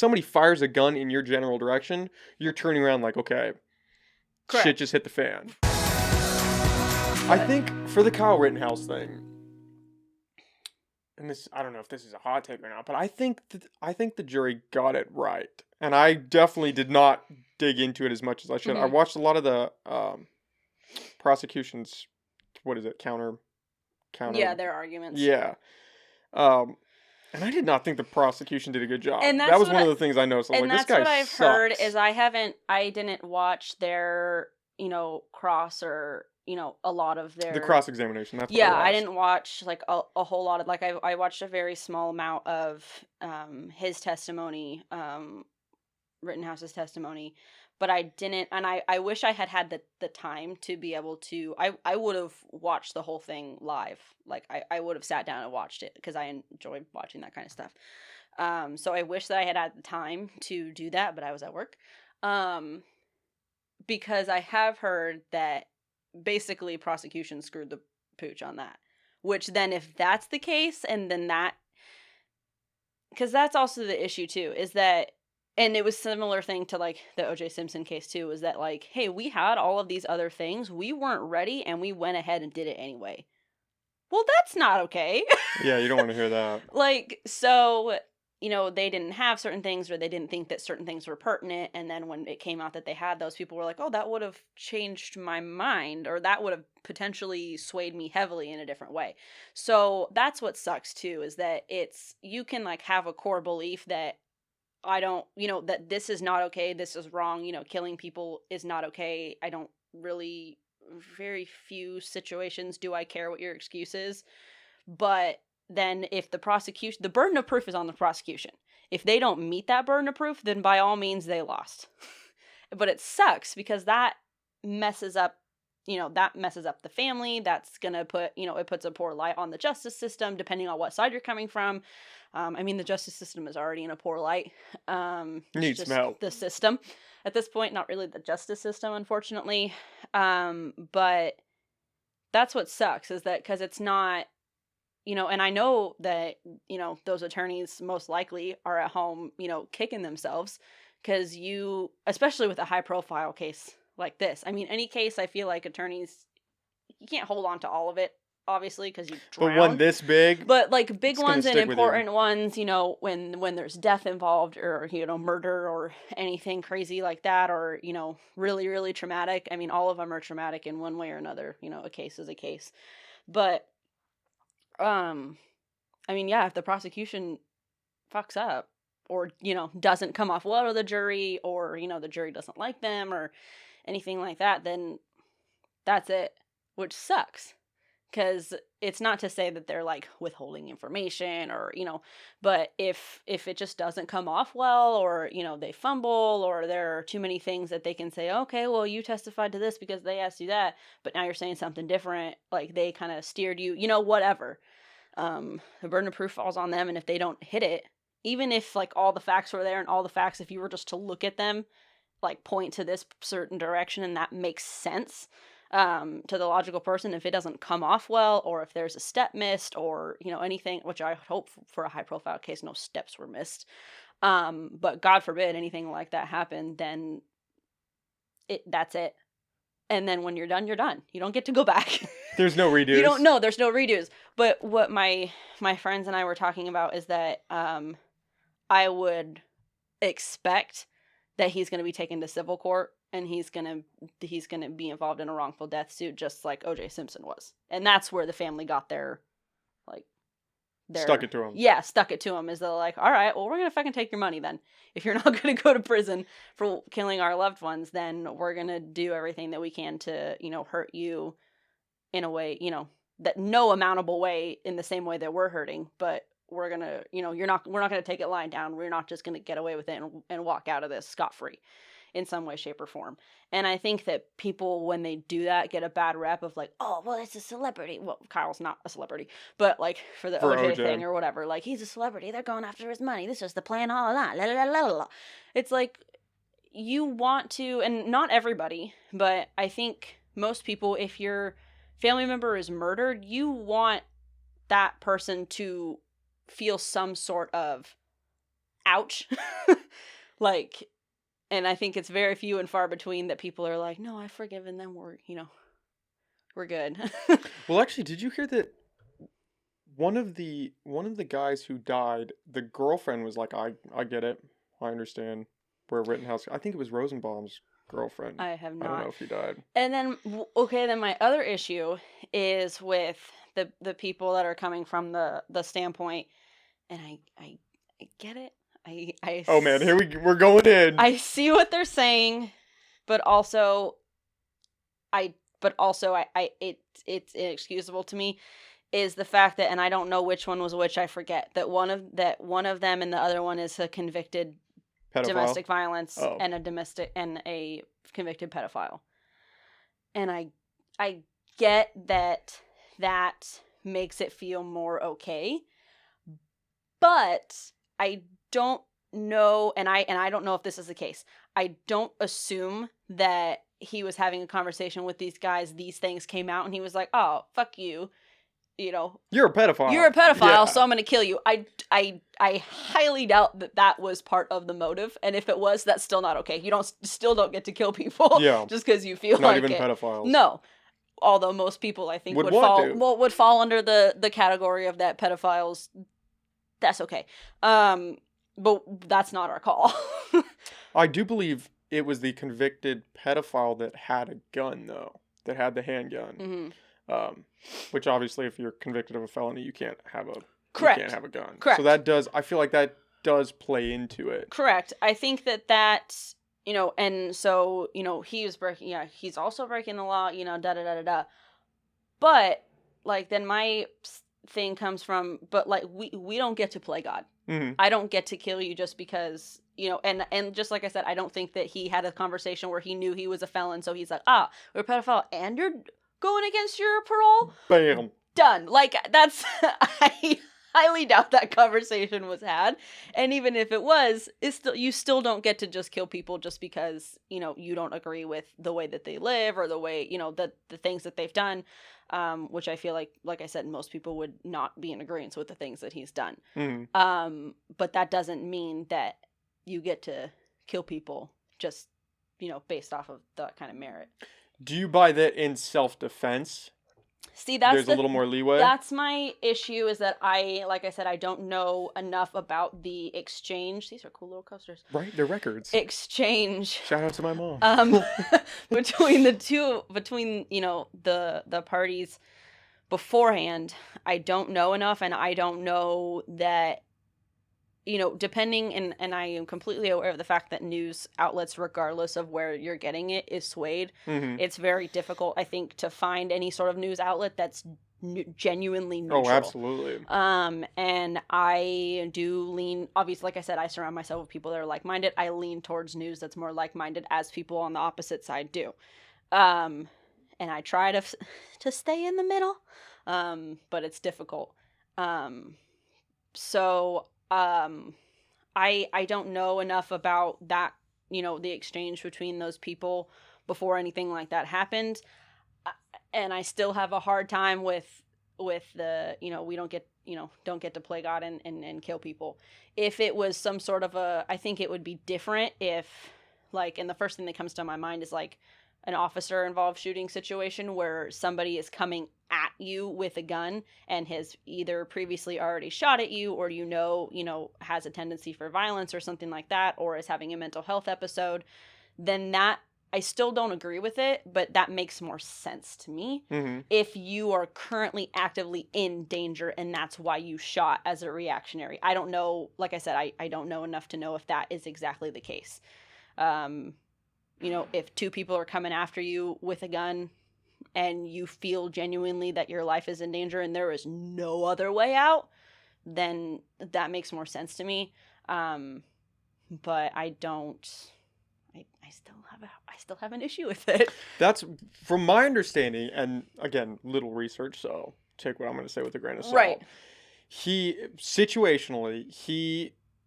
somebody fires a gun in your general direction, you're turning around like, okay, Correct. shit just hit the fan. I think for the Kyle Rittenhouse thing, and this, I don't know if this is a hot take or not, but I think the jury got it right, and I definitely did not dig into it as much as I should. I watched a lot of the prosecution's, what is it, counter. Yeah, their arguments. Yeah, and I did not think the prosecution did a good job. And that was one of the things I noticed. I was and like, that's this guy what I've sucks. heard is I didn't watch their, cross or, a lot of their... The cross-examination, that's yeah, I didn't watch, like, a whole lot of, like, I watched a very small amount of his testimony, Rittenhouse's testimony, but I didn't, and I wish I had the time to be able to, I would have watched the whole thing live, like, I would have sat down and watched it, because I enjoy watching that kind of stuff, so I wish that I had the time to do that, but I was at work, because I have heard that basically prosecution screwed the pooch on that, which then if that's the case, and then that, because that's also the issue too, is that, and it was similar thing to like the OJ Simpson case too, is that like, hey, we had all of these other things, we weren't ready, and we went ahead and did it anyway. Well, that's not okay. Yeah, you don't want to hear that. Like, so, they didn't have certain things, or they didn't think that certain things were pertinent, and then when it came out that they had those, people were like, oh, that would have changed my mind, or that would have potentially swayed me heavily in a different way. So that's what sucks too, is that you can like have a core belief that I don't, that this is not okay, this is wrong, killing people is not okay. I don't really, very few situations do I care what your excuse is. But then if the burden of proof is on the prosecution. If they don't meet that burden of proof, then by all means they lost. But it sucks because that messes up the family. That's going to put, it puts a poor light on the justice system, depending on what side you're coming from. The justice system is already in a poor light. Needs just some help. The system at this point, not really the justice system, unfortunately. But that's what sucks, is that because it's not, and I know that, those attorneys most likely are at home, kicking themselves, because especially with a high profile case like this. I mean, any case, I feel like attorneys, you can't hold on to all of it, obviously, because you drown. But one this big, but like big ones and important ones, when there's death involved, or murder or anything crazy like that, or really, really traumatic. I mean, all of them are traumatic in one way or another. A case is a case. But if the prosecution fucks up, or doesn't come off well to the jury, or the jury doesn't like them or anything like that, then that's it, which sucks. Because it's not to say that they're like withholding information, or but if it just doesn't come off well, or they fumble, or there are too many things that they can say, okay, well, you testified to this because they asked you that, but now you're saying something different, like they kind of steered you, whatever. The burden of proof falls on them, and if they don't hit it, even if like all the facts were there, and all the facts, if you were just to look at them, like point to this certain direction, and that makes sense to the logical person, if it doesn't come off well, or if there's a step missed, or anything, which I hope for a high profile case no steps were missed, but God forbid anything like that happened, then that's it. And then when you're done, you're done. You don't get to go back. There's no redos. There's no redos. But what my friends and I were talking about is that I would expect that he's going to be taken to civil court, and he's going to be involved in a wrongful death suit, just like OJ Simpson was. And that's where the family got stuck it to him. Yeah, stuck it to him, is they're like, all right, well, we're going to fucking take your money then. If you're not going to go to prison for killing our loved ones, then we're going to do everything that we can to, hurt you in a way, that no amountable way, in the same way that we're hurting, but we're going to, we're not going to take it lying down. We're not just going to get away with it and walk out of this scot-free in some way, shape, or form. And I think that people, when they do that, get a bad rep of like, oh, well, it's a celebrity. Well, Kyle's not a celebrity, but like for the OJ thing or whatever, like, he's a celebrity, they're going after his money, this is the plan all along, la la la la. It's like, you want to, and not everybody, but I think most people, if your family member is murdered, you want that person to feel some sort of ouch. Like, and I think it's very few and far between that people are like, no, I've forgiven them. We're good. Well, actually, did you hear that one of the guys who died, the girlfriend was like, I get it. I understand where Rittenhouse. I think it was Rosenbaum's girlfriend. I have I don't know not. if he died. And then, okay, then my other issue is with the people that are coming from the standpoint, and I get it. Oh man, we're going in. I see what they're saying, but also it's inexcusable to me is the fact that, and I don't know which one was which, I forget, that one of them and the other one is a convicted Pedophile? Domestic violence Oh. and a convicted pedophile. And I get that makes it feel more okay, but I don't know, and I don't know if this is the case. I don't assume that he was having a conversation with these guys, these things came out, and he was like, oh, fuck you. You're a pedophile. You're a pedophile, Yeah. so I'm going to kill you. I highly doubt that was part of the motive, and if it was, that's still not okay. You still don't get to kill people just because you feel Not like even it. pedophiles. No. Although most people, I think, would fall under the category of that pedophiles. That's okay. But that's not our call. I do believe it was the convicted pedophile that had a gun, though. That had the handgun. Mm-hmm. Which obviously, if you're convicted of a felony, you can't have a Correct. You can't have a gun. Correct. So I feel like that does play into it. Correct. I think that and so he's also breaking the law. Da da da da da. But like then my thing comes from, but like we don't get to play God. Mm-hmm. I don't get to kill you just because and just like I said, I don't think that he had a conversation where he knew he was a felon, so he's like, we're a pedophile and you're going against your parole? Bam. Done. Like, that's... I highly doubt that conversation was had. And even if it was, you still don't get to just kill people just because, you don't agree with the way that they live or the way, the things that they've done, which I feel like I said, most people would not be in agreement with the things that he's done. Mm-hmm. But that doesn't mean that you get to kill people just, based off of that kind of merit. Do you buy that in self-defense? See, there's a little more leeway? That's my issue, is that like I said, I don't know enough about the exchange. These are cool little coasters. Right, they're records. Exchange. Shout out to my mom. Between the parties beforehand. I don't know enough, and I don't know that, depending, and I am completely aware of the fact that news outlets, regardless of where you're getting it, is swayed. Mm-hmm. It's very difficult, I think, to find any sort of news outlet that's genuinely neutral. Oh, absolutely. And I do lean, obviously, like I said, I surround myself with people that are like-minded. I lean towards news that's more like-minded, as people on the opposite side do. And I try to stay in the middle, but it's difficult. I don't know enough about that, the exchange between those people before anything like that happened. And I still have a hard time with the, we don't get to play God and kill people. If it was some sort of I think it would be different if, like, and the first thing that comes to my mind is like an officer involved shooting situation where somebody is coming at you with a gun and has either previously already shot at you, or has a tendency for violence or something like that, or is having a mental health episode. Then that, I still don't agree with it, but that makes more sense to me. Mm-hmm. If you are currently actively in danger and that's why you shot as a reactionary. I don't know, like I said, I don't know enough to know if that is exactly the case. If two people are coming after you with a gun and you feel genuinely that your life is in danger and there is no other way out, then that makes more sense to me. But I still have an issue with it. That's, from my understanding, and again, little research, so take what I'm going to say with a grain of salt. Right. He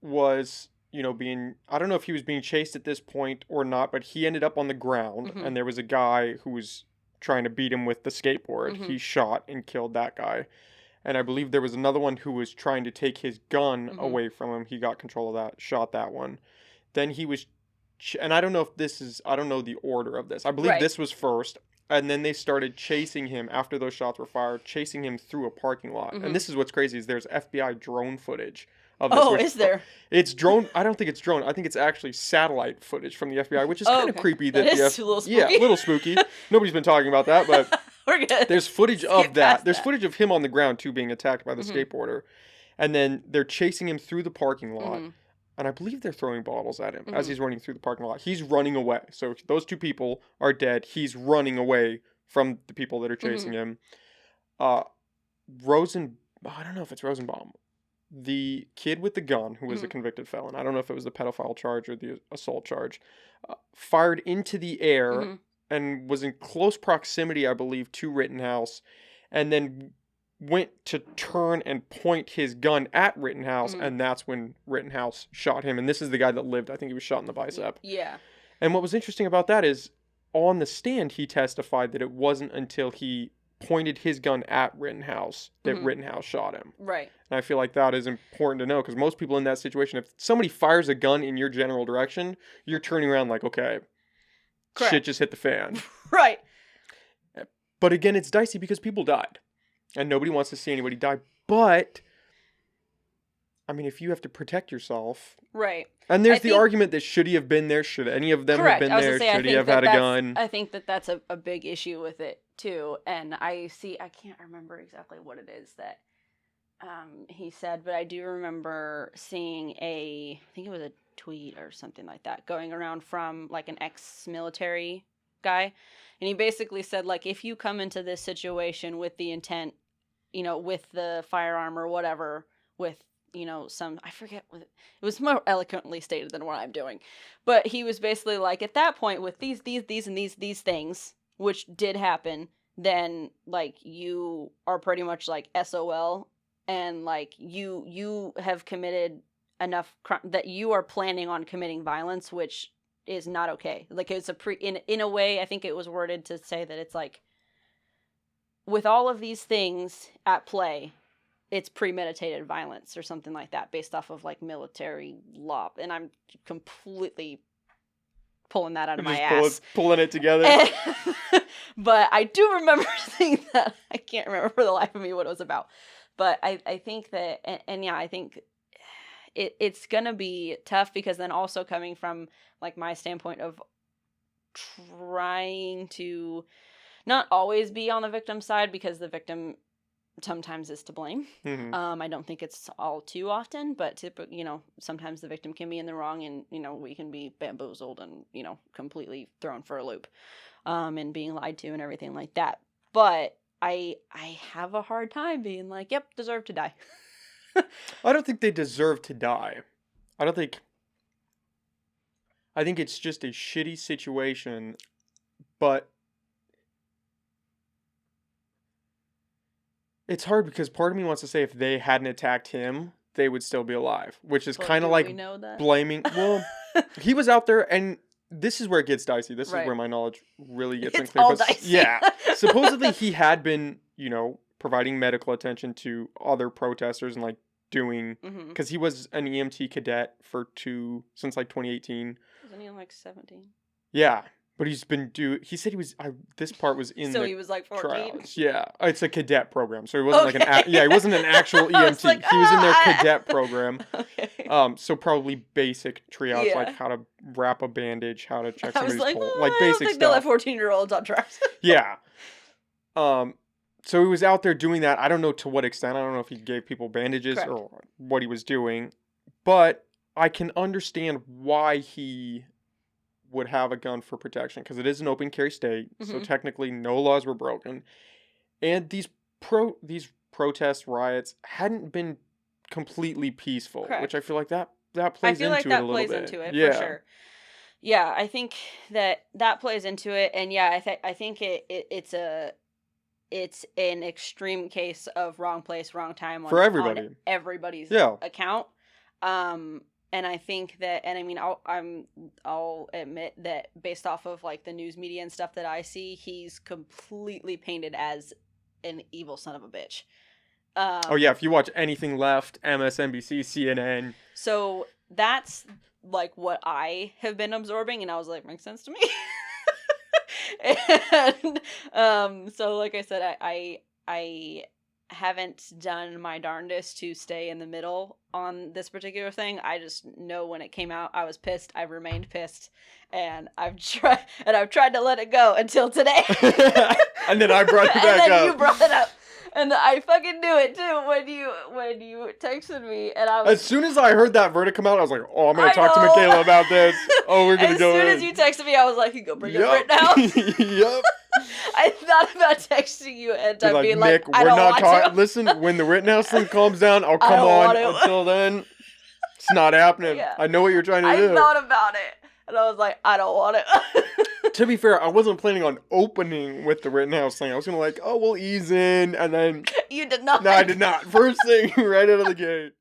was, I don't know if he was being chased at this point or not, but he ended up on the ground, Mm-hmm. and there was a guy who was trying to beat him with the skateboard. Mm-hmm. He shot and killed that guy. And I believe there was another one who was trying to take his gun Mhm. away from him. He got control of that, shot that one. Then he was, and I don't know if I don't know the order of this. I believe Right. this was first. And then they started chasing him after those shots were fired, chasing him through a parking lot. Mhm. And this is what's crazy is there's FBI drone footage of this. Oh, which is there? It's drone. I don't think it's drone. I think it's actually satellite footage from the FBI, which is Oh, kind of okay. creepy. That is a little spooky. Yeah, a little spooky. Nobody's been talking about that, but We're good. there's footage Skip of that. past There's that. footage of him on the ground too, being attacked by the Mhm. skateboarder, and then they're chasing him through the parking lot. Mhm. And I believe they're throwing bottles at him as Mhm. he's running through the parking lot. He's running away. So those two people are dead. He's running away from the people that are chasing him. I don't know if it's Rosenbaum. The kid with the gun, who was a convicted felon, I don't know if it was the pedophile charge or the assault charge, fired into the air Mhm. and was in close proximity, I believe, to Rittenhouse, and then went to turn and point his gun at Rittenhouse, and that's when Rittenhouse shot him. And this is the guy that lived. I think he was shot in the bicep. Yeah. And what was interesting about that is, on the stand, he testified that it wasn't until he pointed his gun at Rittenhouse that Rittenhouse shot him. Right. And I feel like that is important to know, because most people in that situation, if somebody fires a gun in your general direction, you're turning around like, okay, Correct. shit just hit the fan. Right. But again, it's dicey because people died. And nobody wants to see anybody die. But, I mean, if you have to protect yourself. Right. And there's the argument that should he have been there? Should any of them have been there? Should he have had a gun? I think that that's a big issue with it, too. And I can't remember exactly what it is that he said, but I do remember seeing I think it was a tweet or something like that, going around from like an ex-military guy. And he basically said, like, if you come into this situation with the intent, with the firearm or whatever, with, I forget what it was more eloquently stated than what I'm doing. But he was basically like, at that point, with these and these things, which did happen, then, like, you are pretty much like SOL, and, like, you have committed enough that you are planning on committing violence, which is not okay. Like, it's in a way, I think it was worded to say that it's like, with all of these things at play, it's premeditated violence or something like that, based off of like military law. And I'm completely pulling that out of my ass. Pulling it together. But I do remember seeing that. I can't remember for the life of me what it was about. But I think that, and yeah, I think it's going to be tough, because then also coming from like my standpoint of trying to not always be on the victim's side, because the victim sometimes is to blame. I don't think it's all too often, but sometimes the victim can be in the wrong, and we can be bamboozled and completely thrown for a loop, and being lied to and everything like that. But I have a hard time being like, yep, deserve to die. I don't think they deserve to die. I think it's just a shitty situation, but it's hard because part of me wants to say if they hadn't attacked him, they would still be alive, which is kind of like blaming. Well, he was out there, and this is where it gets dicey. This is where my knowledge really gets unclear. All dicey. Yeah, supposedly he had been, providing medical attention to other protesters and like doing, because he was an EMT cadet since like 2018. Wasn't he like 17? Yeah. But he's been he said he was, this part was in so he was like 14? Trials. Yeah. It's a cadet program. So he wasn't he wasn't an actual EMT. Like, he was in their cadet program. Okay. So probably basic triage, like how to wrap a bandage, how to check somebody's pulse. Like basic stuff. I don't think they'll let 14-year-olds on drugs. Yeah. So he was out there doing that. I don't know to what extent. I don't know if he gave people bandages or what he was doing. But I can understand why he would have a gun for protection, because it is an open carry state, so technically no laws were broken, and these protests, riots hadn't been completely peaceful. Which I feel like that plays into it a little bit. I feel like that plays into it for sure. Yeah, I think that plays into it, and yeah, I think it's an extreme case of wrong place, wrong time for everybody, on everybody's account. And I think that, and I mean, I'll admit that based off of like the news media and stuff that I see, he's completely painted as an evil son of a bitch. Oh yeah, if you watch anything left, MSNBC, CNN. So that's like what I have been absorbing, and I was like, makes sense to me. And so like I said, I haven't done my darndest to stay in the middle on this particular thing. I just know when it came out, I was pissed. I've remained pissed, and I've tried to let it go until today. And then I brought it back up. And then you brought it up. And I fucking knew it too when you texted me, and I was. As soon as I heard that verdict come out, I was like, "Oh, I'm gonna talk to Michaela about this. Oh, we're gonna go." As soon as you texted me, I was like, "You go bring it right now." Yep. I thought about texting you and being like, Nick, "I don't want to." Listen, when the Rittenhouse thing calms down, I'll come on. Until then, it's not happening. Yeah. I know what you're trying to do. I thought about it, and I was like, "I don't want it." To be fair, I wasn't planning on opening with the Rittenhouse thing. I was gonna we'll ease in, and then you did not. No, I did not. First thing, right out of the gate.